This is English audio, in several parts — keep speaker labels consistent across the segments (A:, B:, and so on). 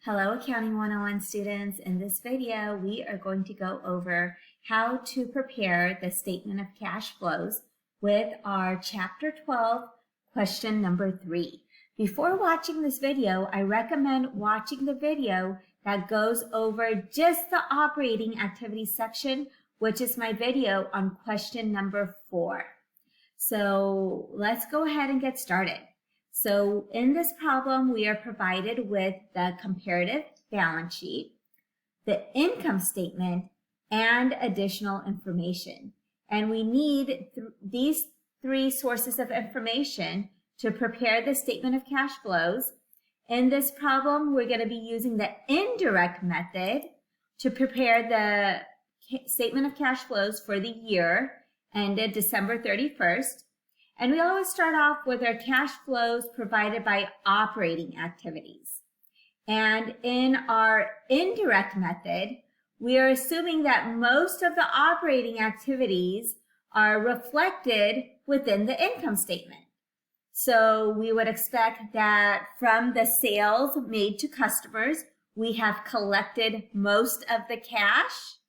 A: Hello Accounting 101 students. In this video, we are going to go over how to prepare the statement of cash flows with our Chapter 12, question number 3. Before watching this video, I recommend watching the video that goes over just the operating activities section, which is my video on question number 4. So let's go ahead and get started. So in this problem, we are provided with the comparative balance sheet, the income statement, and additional information. And we need these three sources of information to prepare the statement of cash flows. In this problem, we're going to be using the indirect method to prepare the statement of cash flows for the year ended December 31st. And we always start off with our cash flows provided by operating activities. And in our indirect method, we are assuming that most of the operating activities are reflected within the income statement. So we would expect that from the sales made to customers, we have collected most of the cash.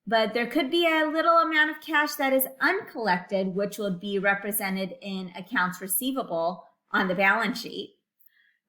A: But there could be a little amount of cash that is uncollected, which will be represented in accounts receivable on the balance sheet.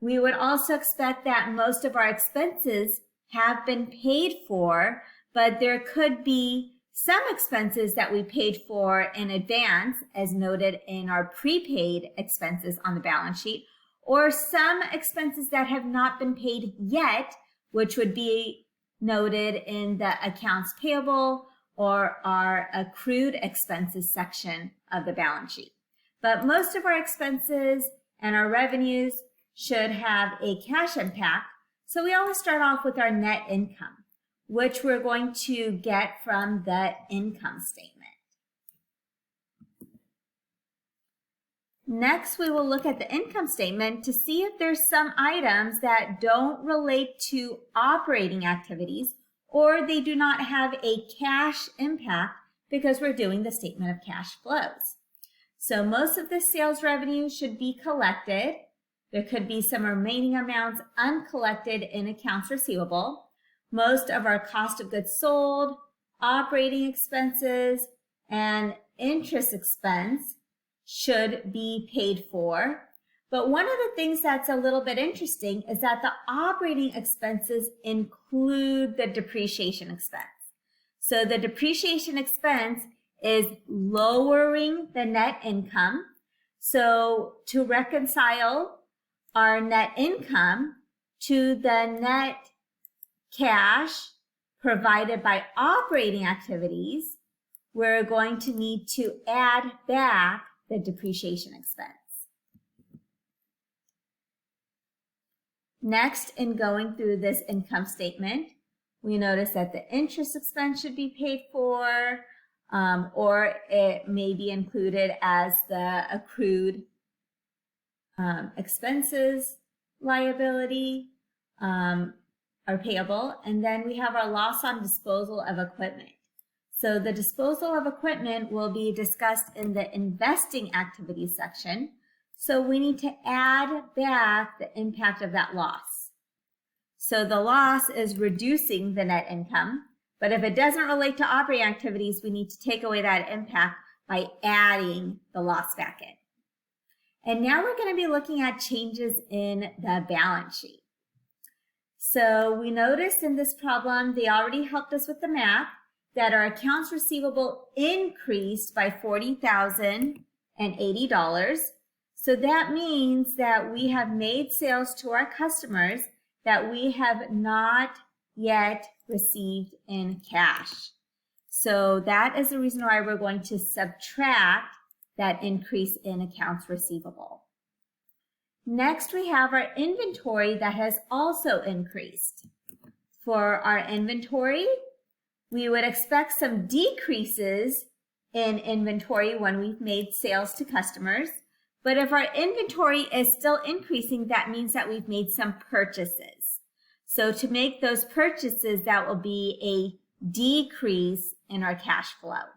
A: We would also expect that most of our expenses have been paid for, but there could be some expenses that we paid for in advance, as noted in our prepaid expenses on the balance sheet, or some expenses that have not been paid yet, which would be noted in the accounts payable or our accrued expenses section of the balance sheet. But most of our expenses and our revenues should have a cash impact. So we always start off with our net income, which we're going to get from the income statement. Next, we will look at the income statement to see if there's some items that don't relate to operating activities or they do not have a cash impact because we're doing the statement of cash flows. So most of the sales revenue should be collected. There could be some remaining amounts uncollected in accounts receivable. Most of our cost of goods sold, operating expenses, and interest expense should be paid for. But one of the things that's a little bit interesting is that the operating expenses include the depreciation expense. So the depreciation expense is lowering the net income. So to reconcile our net income to the net cash provided by operating activities, we're going to need to add back the depreciation expense. Next, in going through this income statement, we notice that the interest expense should be paid for, or it may be included as the accrued expenses liability are payable. And then we have our loss on disposal of equipment. So the disposal of equipment will be discussed in the investing activities section. So we need to add back the impact of that loss. So the loss is reducing the net income, but if it doesn't relate to operating activities, we need to take away that impact by adding the loss back in. And now we're going to be looking at changes in the balance sheet. So we noticed in this problem, they already helped us with the math, that our accounts receivable increased by $40,080. So that means that we have made sales to our customers that we have not yet received in cash. So that is the reason why we're going to subtract that increase in accounts receivable. Next, we have our inventory that has also increased. For our inventory, we would expect some decreases in inventory when we've made sales to customers. But if our inventory is still increasing, that means that we've made some purchases. So to make those purchases, that will be a decrease in our cash flow.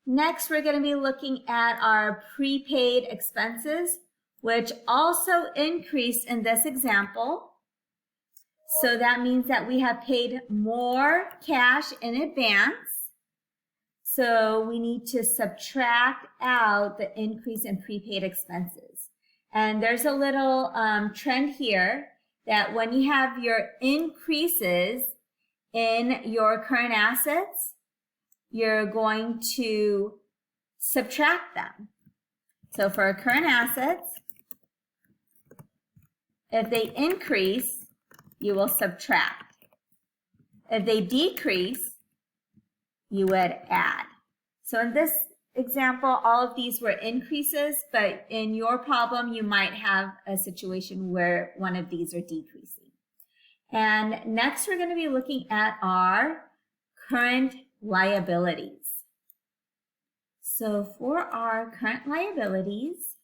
A: Next, we're going to be looking at our prepaid expenses, which also increased in this example. So that means that we have paid more cash in advance. So we need to subtract out the increase in prepaid expenses. And there's a little trend here that when you have your increases in your current assets, you're going to subtract them. So for our current assets, if they increase, you will subtract. If they decrease, you would add. So in this example, all of these were increases, but in your problem, you might have a situation where one of these are decreasing. And next, we're going to be looking at our current liabilities. So for our current liabilities,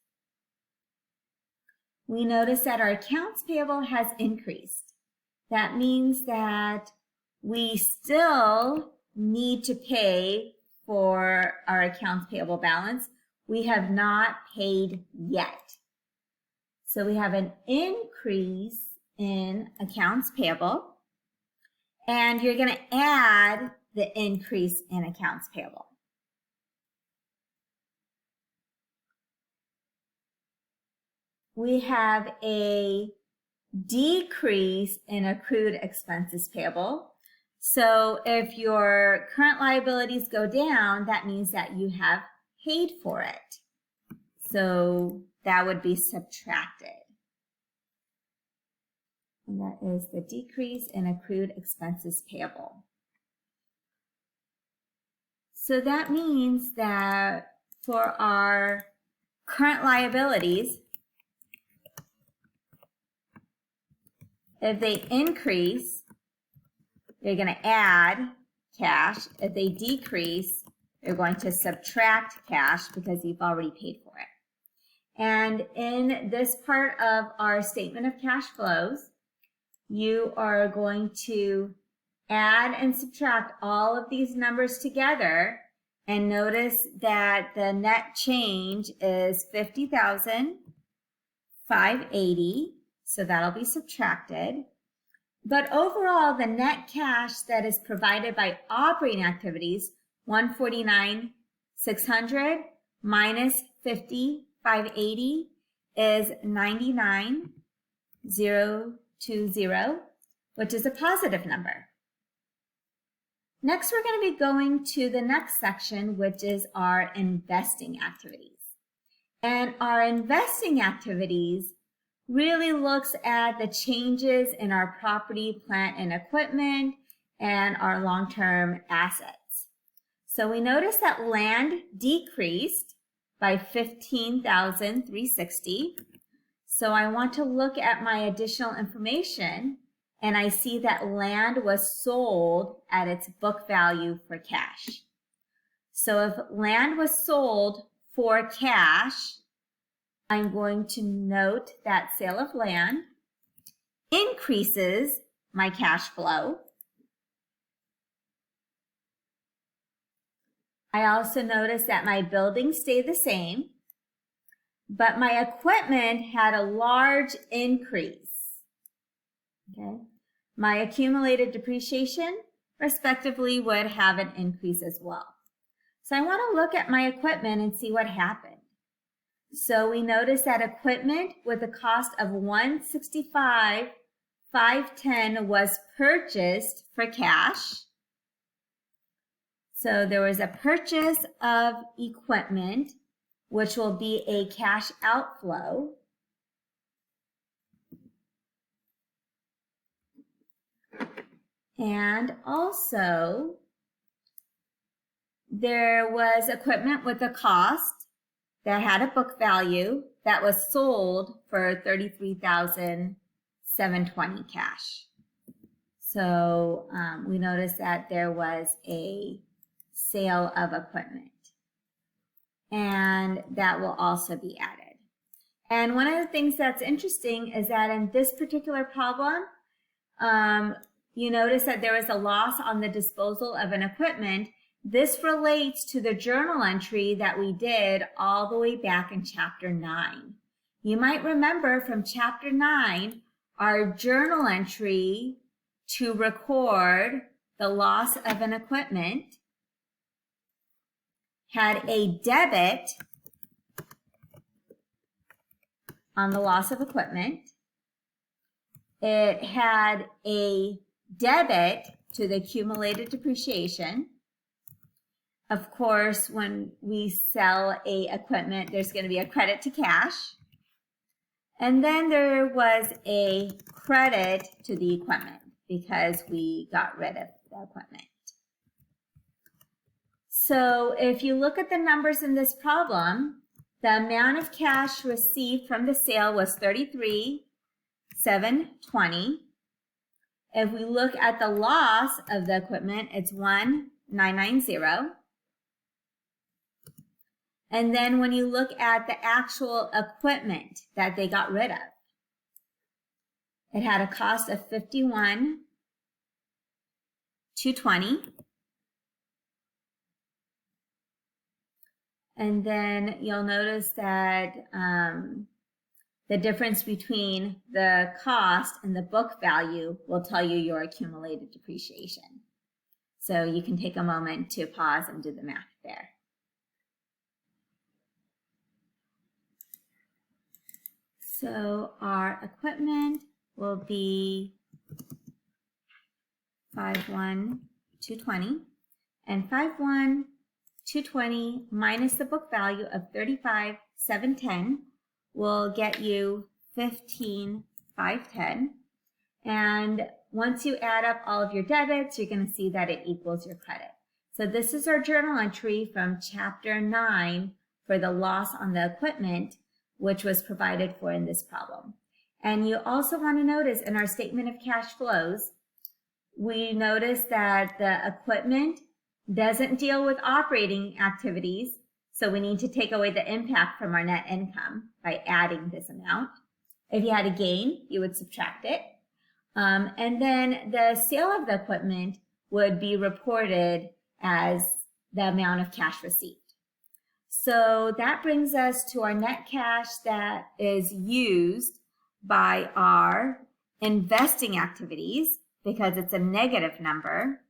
A: we notice that our accounts payable has increased. That means that we still need to pay for our accounts payable balance. We have not paid yet. So we have an increase in accounts payable, and you're going to add the increase in accounts payable. We have a decrease in accrued expenses payable. So if your current liabilities go down, that means that you have paid for it. So that would be subtracted. And that is the decrease in accrued expenses payable. So that means that for our current liabilities, if they increase, you're going to add cash. If they decrease, you're going to subtract cash because you've already paid for it. And in this part of our statement of cash flows, you are going to add and subtract all of these numbers together, and notice that the net change is $50,580, so that'll be subtracted. But overall, the net cash that is provided by operating activities, $149,600 minus $50,580 is $99,020, which is a positive number. Next, we're going to be going to the next section, which is our investing activities. And our investing activities really looks at the changes in our property, plant, and equipment and our long-term assets. So we notice that land decreased by $15,360. So I want to look at my additional information, and I see that land was sold at its book value for cash. So if land was sold for cash, I'm going to note that sale of land increases my cash flow. I also notice that my buildings stayed the same, but my equipment had a large increase. Okay. My accumulated depreciation, respectively, would have an increase as well. So I want to look at my equipment and see what happened. So we notice that equipment with a cost of $165,510 was purchased for cash. So there was a purchase of equipment, which will be a cash outflow. And also, there was equipment with a cost that had a book value that was sold for $33,720 cash. So we noticed that there was a sale of equipment, and that will also be added. And one of the things that's interesting is that in this particular problem, you notice that there was a loss on the disposal of an equipment. This relates to the journal entry that we did all the way back in Chapter 9. You might remember from Chapter 9, our journal entry to record the loss of an equipment had a debit on the loss of equipment. It had a debit to the accumulated depreciation. Of course, when we sell a equipment, there's going to be a credit to cash. And then there was a credit to the equipment because we got rid of the equipment. So if you look at the numbers in this problem, the amount of cash received from the sale was $33,720. If we look at the loss of the equipment, it's $1,990. And then when you look at the actual equipment that they got rid of, it had a cost of $51,220. And then you'll notice that the difference between the cost and the book value will tell you your accumulated depreciation. So you can take a moment to pause and do the math there. So our equipment will be $51,220, and $51,220 minus the book value of $35,710 will get you $15,510. And once you add up all of your debits, you're going to see that it equals your credit. So this is our journal entry from Chapter 9 for the loss on the equipment, which was provided for in this problem. And you also want to notice in our statement of cash flows, we notice that the equipment doesn't deal with operating activities, so we need to take away the impact from our net income by adding this amount. If you had a gain, you would subtract it. And then the sale of the equipment would be reported as the amount of cash received. So that brings us to our net cash that is used by our investing activities, because it's a negative number,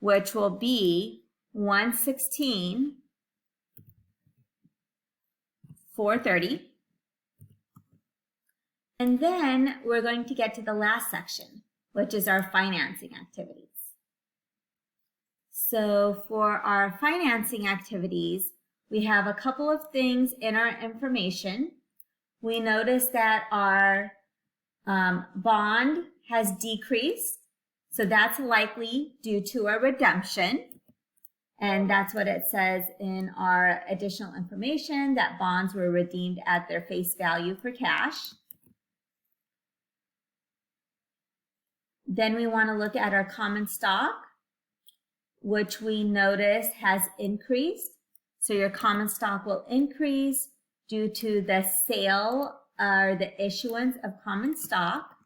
A: which will be $116,430. And then we're going to get to the last section, which is our financing activities. So for our financing activities, we have a couple of things in our information. We notice that our bond has decreased. So that's likely due to a redemption. And that's what it says in our additional information, that bonds were redeemed at their face value for cash. Then we want to look at our common stock, which we notice has increased. So your common stock will increase due to the sale or the issuance of common stock.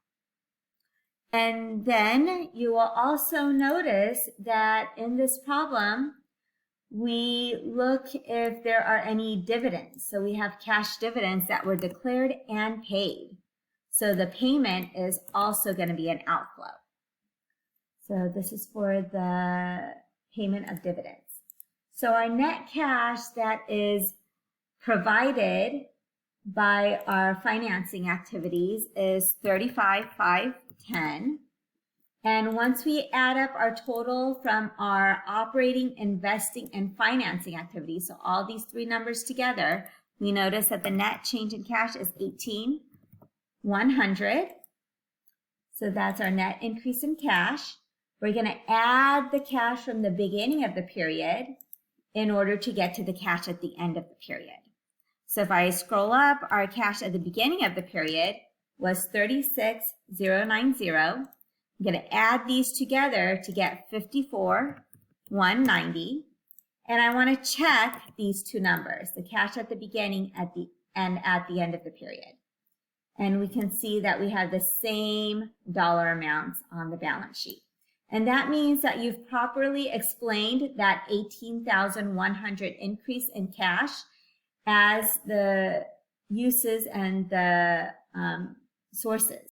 A: And then you will also notice that in this problem, we look if there are any dividends. So we have cash dividends that were declared and paid. So the payment is also going to be an outflow. So this is for the payment of dividends. So our net cash that is provided by our financing activities is $35,510. And once we add up our total from our operating, investing, and financing activities, so all these three numbers together, we notice that the net change in cash is $18,100. So that's our net increase in cash. We're going to add the cash from the beginning of the period in order to get to the cash at the end of the period. So if I scroll up, our cash at the beginning of the period was $36,090. I'm going to add these together to get $54,190. And I want to check these two numbers, the cash at the beginning and at the end of the period. And we can see that we have the same dollar amounts on the balance sheet. And that means that you've properly explained that $18,100 increase in cash as the uses and the sources.